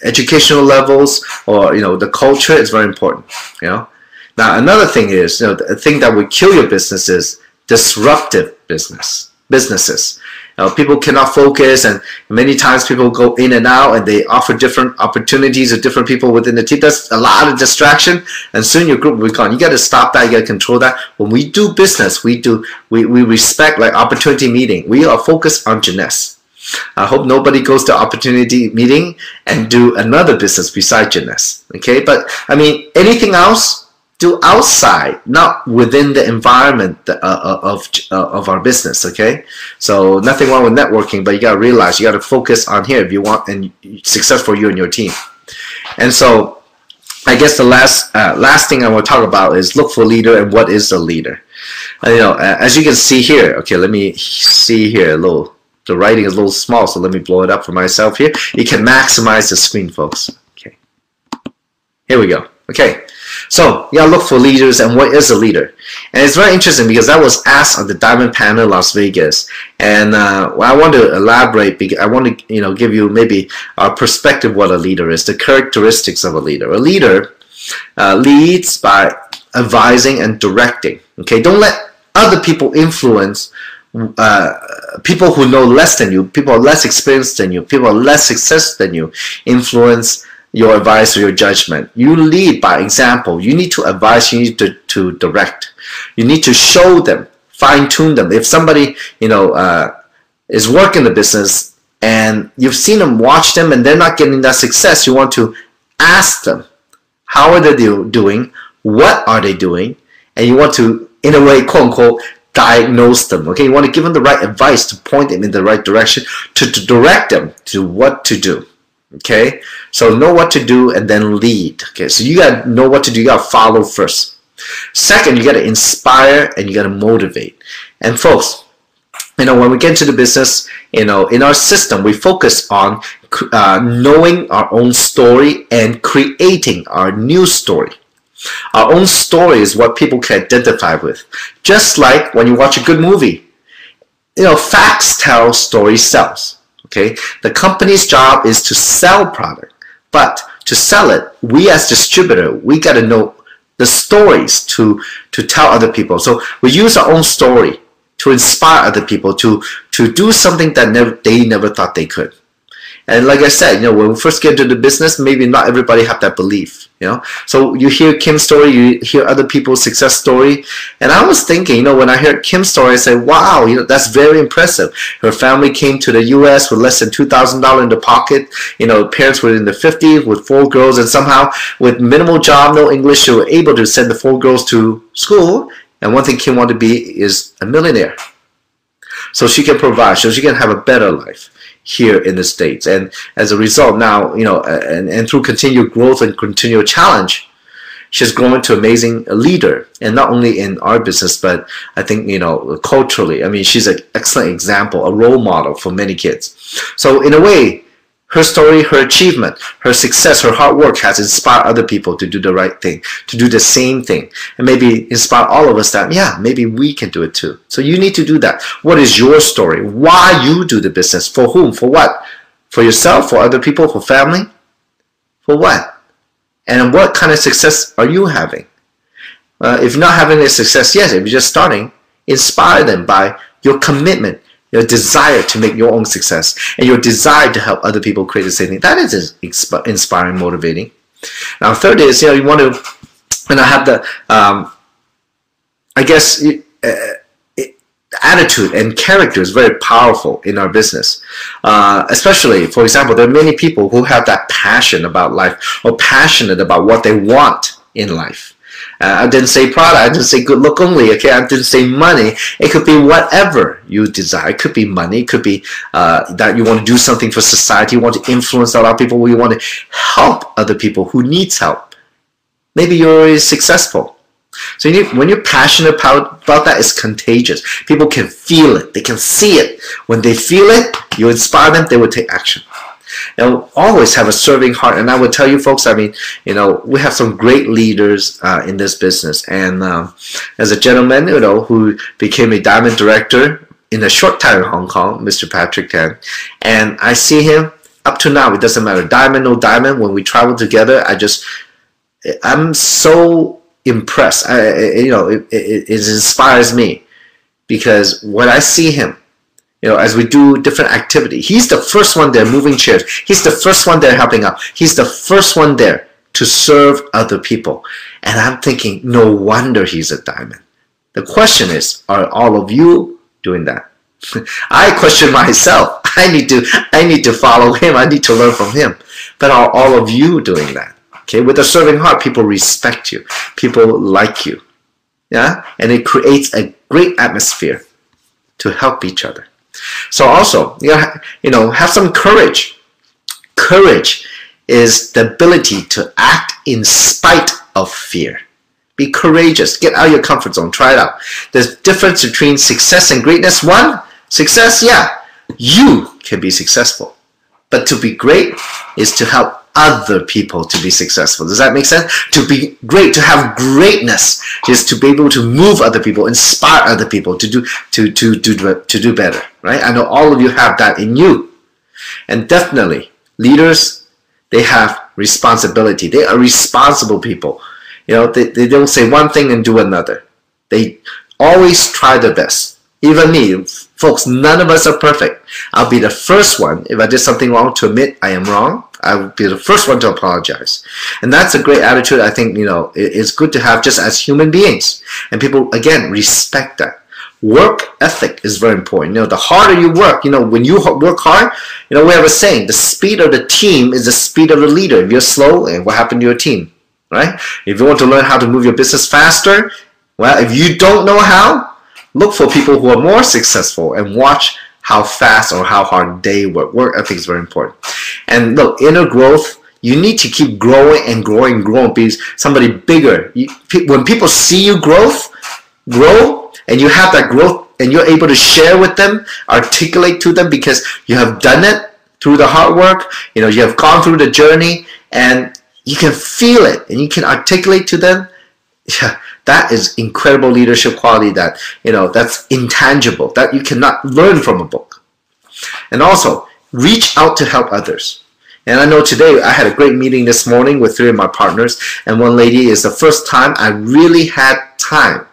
Speaker 1: educational levels, or the culture is very important. Now another thing is, the thing that would kill your business is disruptive businesses. People cannot focus, and many times people go in and out, and they offer different opportunities to different people within the team. That's a lot of distraction, and soon your group will be gone. You got to stop that. You got to control that. When we do business, we respect, like opportunity meeting. We are focused on Jeunesse. I hope nobody goes to opportunity meeting and do another business besides Jeunesse. Okay, but I mean, anything else, do outside, not within the environment of our business. Okay, so nothing wrong with networking, but you got to realize you got to focus on here if you want and success for you and your team. And so I guess the last thing I want to talk about is look for a leader and what is a leader. As you can see here, okay, let me see here the writing is a little small, so let me blow it up for myself here. You can maximize the screen, folks. Okay, here we go. Okay, so you gotta look for leaders and what is a leader. And it's very interesting because that was asked on the Diamond Panel Las Vegas. And I want to elaborate because I want to give you maybe our perspective what a leader is, the characteristics of a leader. A leader leads by advising and directing. Okay, don't let other people influence people who know less than you, people are less experienced than you, people are less success than you, influence your advice or your judgment. You lead by example. You need to advise, you need to direct. You need to show them, fine-tune them. If somebody, is working the business and you've seen them, watch them, and they're not getting that success, you want to ask them, how are they doing? What are they doing? And you want to, in a way, quote-unquote, diagnose them. Okay, you want to give them the right advice to point them in the right direction, to direct them to what to do. Okay, so know what to do and then lead. Okay, so you got to know what to do. You got to follow first. Second, you got to inspire and you got to motivate. And folks, when we get into the business, in our system, we focus on knowing our own story and creating our new story. Our own story is what people can identify with. Just like when you watch a good movie, facts tell, story sells. Okay, the company's job is to sell product, but to sell it, we as distributor, we got to know the stories to tell other people. So we use our own story to inspire other people to do something that they never thought they could. And like I said, when we first get into the business, maybe not everybody have that belief, So you hear Kim's story, you hear other people's success story. And I was thinking, when I heard Kim's story, I said, wow, that's very impressive. Her family came to the U.S. with less than $2,000 in the pocket. Parents were in the 50s with 4 girls, and somehow with minimal job, no English, they were able to send the 4 girls to school. And one thing Kim wanted to be is a millionaire. So she can provide, so she can have a better life here in the States. And as a result now, and through continued growth and continual challenge, she's grown into an amazing leader. And not only in our business, but I think, culturally, I mean, she's an excellent example, a role model for many kids. So in a way, her story, her achievement, her success, her hard work has inspired other people to do the right thing, to do the same thing, and maybe inspire all of us that, yeah, maybe we can do it too. So you need to do that. What is your story? Why you do the business? For whom? For what? For yourself? For other people? For family? For what? And what kind of success are you having? If you're not having a success, yes, if you're just starting, inspire them by your commitment, your desire to make your own success, and your desire to help other people create the same thing. That is inspiring, motivating. Now, third is, you want to, have the, I guess, attitude and character is very powerful in our business. Especially, for example, there are many people who have that passion about life or passionate about what they want in life. I didn't say product, I didn't say good look only, okay? I didn't say money. It could be whatever you desire. It could be money, it could be that you want to do something for society, you want to influence a lot of people, you want to help other people who needs help. Maybe you're already successful. So when you're passionate about that, it's contagious. People can feel it, they can see it. When they feel it, you inspire them, they will take action. Always have a serving heart. And I would tell you folks, I mean, we have some great leaders in this business. And as a gentleman, who became a diamond director in a short time in Hong Kong, Mr. Patrick Tan, and I see him up to now, it doesn't matter, diamond, no diamond, when we travel together, I'm so impressed. It inspires me, because when I see him, as we do different activity, he's the first one there moving chairs. He's the first one there helping out. He's the first one there to serve other people. And I'm thinking, no wonder he's a diamond. The question is, are all of you doing that? I question myself. I need to follow him. I need to learn from him. But are all of you doing that? Okay, with a serving heart, people respect you. People like you. Yeah? And it creates a great atmosphere to help each other. So also, have some courage. Courage is the ability to act in spite of fear. Be courageous. Get out of your comfort zone. Try it out. There's a difference between success and greatness. One, success, yeah, you can be successful. But to be great is to help other people to be successful. Does that make sense? To be great, to have greatness, is to be able to move other people, inspire other people to do better. Right? I know all of you have that in you. And definitely, leaders, they have responsibility. They are responsible people. They don't say one thing and do another. They always try their best. Even me, folks, none of us are perfect. I'll be the first one, if I did something wrong, to admit I am wrong. I will be the first one to apologize. And that's a great attitude. I think, it's good to have just as human beings. And people, again, respect that. Work ethic is very important. The harder you work, when you work hard, we have a saying, the speed of the team is the speed of the leader. If you're slow, and what happened to your team, right? If you want to learn how to move your business faster, well, if you don't know how, look for people who are more successful and watch how fast or how hard they work. Work ethic is very important. And look, inner growth, you need to keep growing and growing and growing. Be somebody bigger. When people see you grow, and you have that growth and you're able to share with them, articulate to them because you have done it through the hard work, you have gone through the journey and you can feel it and you can articulate to them. Yeah, that is incredible leadership quality that, that's intangible, that you cannot learn from a book. And also, reach out to help others. And I know today I had a great meeting this morning with 3 of my partners, and one lady is the first time I really had time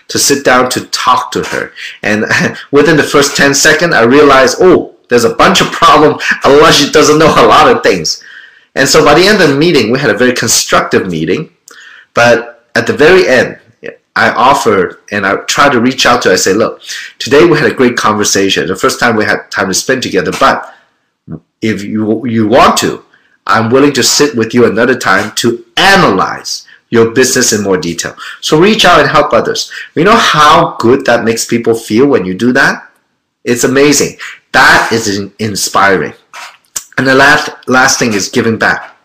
Speaker 1: to sit down to talk to her. And within the first 10 seconds, I realized, oh, there's a bunch of problems, otherwise she doesn't know a lot of things. And so by the end of the meeting, we had a very constructive meeting. But at the very end, I offered and I tried to reach out to her. I say, look, today we had a great conversation. The first time we had time to spend together. But if you want to, I'm willing to sit with you another time to analyze your business in more detail. So reach out and help others. You know how good that makes people feel when you do that? It's amazing. That is inspiring. And the last thing is giving back.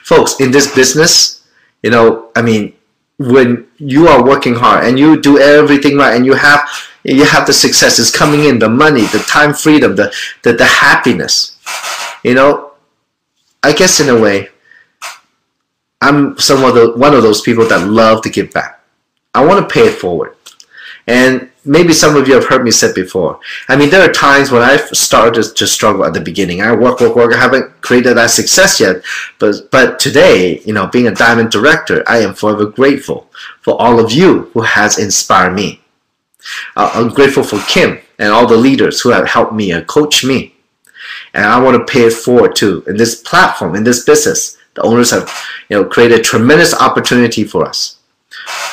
Speaker 1: Folks, in this business, you know, I mean, when you are working hard and you do everything right and you have the success is coming in, the money, the time freedom, the happiness, you know, I guess in a way, I'm one of those people that love to give back. I want to pay it forward. And maybe some of you have heard me say before. I mean, there are times when I started to struggle at the beginning. I work. I haven't created that success yet. But today, you know, being a diamond director, I am forever grateful for all of you who has inspired me. I'm grateful for Kim and all the leaders who have helped me and coached me. And I want to pay it forward too. In this platform, in this business, the owners have, you know, created tremendous opportunity for us.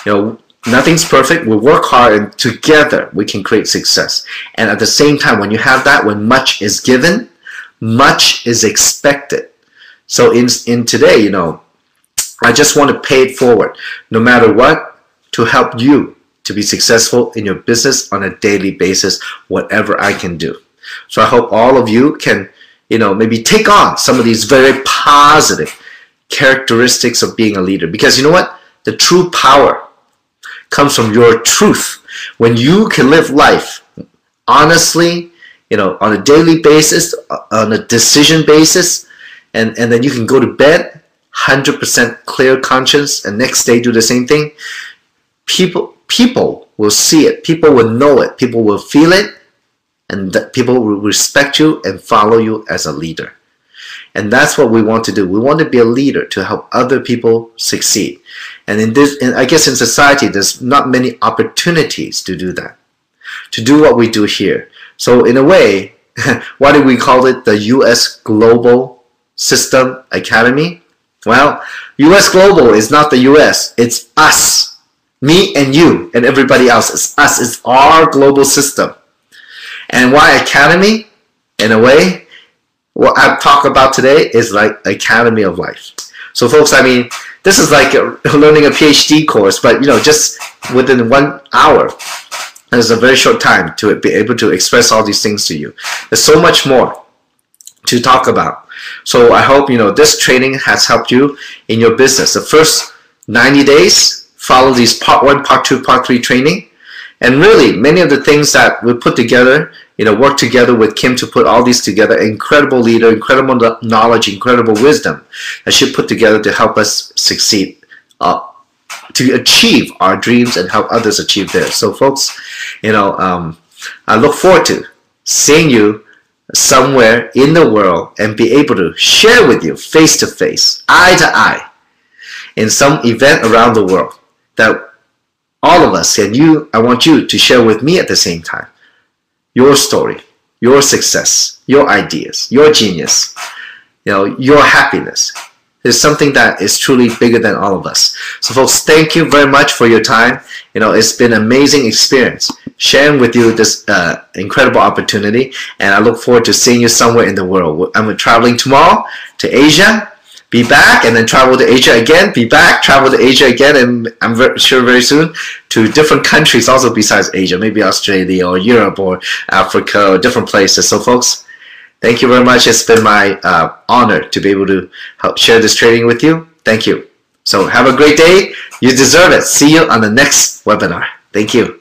Speaker 1: You know, nothing's perfect. We work hard, and together we can create success. And at the same time, when you have that, when much is given, much is expected. So in today, you know, I just want to pay it forward, no matter what, to help you to be successful in your business on a daily basis, whatever I can do. So I hope all of you can, you know, maybe take on some of these very positive characteristics of being a leader. Because you know what? The true power comes from your truth. When you can live life honestly, you know, on a daily basis, on a decision basis, and then you can go to bed 100% clear conscience and next day do the same thing, people will see it, people will know it, people will feel it, and people will respect you and follow you as a leader. And that's what we want to do. We want to be a leader to help other people succeed. And I guess in society, there's not many opportunities to do that, to do what we do here. So in a way, why do we call it the U.S. Global System Academy? Well, U.S. Global is not the U.S. It's us, me and you and everybody else. It's us. It's our global system. And why Academy? In a way, what I talk about today is like Academy of Life. So folks, I mean, this is like learning a PhD course, but you know, just within 1 hour. It's a very short time to be able to express all these things to you. There's so much more to talk about. So I hope, you know, this training has helped you in your business. The first 90 days, follow these part 1, part 2, part 3 training. And really, many of the things that we put together, you know, work together with Kim to put all these together. Incredible leader, incredible knowledge, incredible wisdom that she put together to help us succeed, to achieve our dreams and help others achieve theirs. So folks, you know, I look forward to seeing you somewhere in the world and be able to share with you face to face, eye to eye, in some event around the world that all of us and you, I want you to share with me at the same time. Your story, your success, your ideas, your genius, you know, your happiness is something that is truly bigger than all of us. So folks, thank you very much for your time. You know, it's been an amazing experience sharing with you this incredible opportunity, and I look forward to seeing you somewhere in the world. I'm traveling tomorrow to Asia, be back, and then travel to Asia again, be back, travel to Asia again, and I'm sure very soon to different countries also besides Asia, maybe Australia or Europe or Africa or different places. So folks, thank you very much. It's been my honor to be able to help share this training with you. Thank you. So have a great day. You deserve it. See you on the next webinar. Thank you.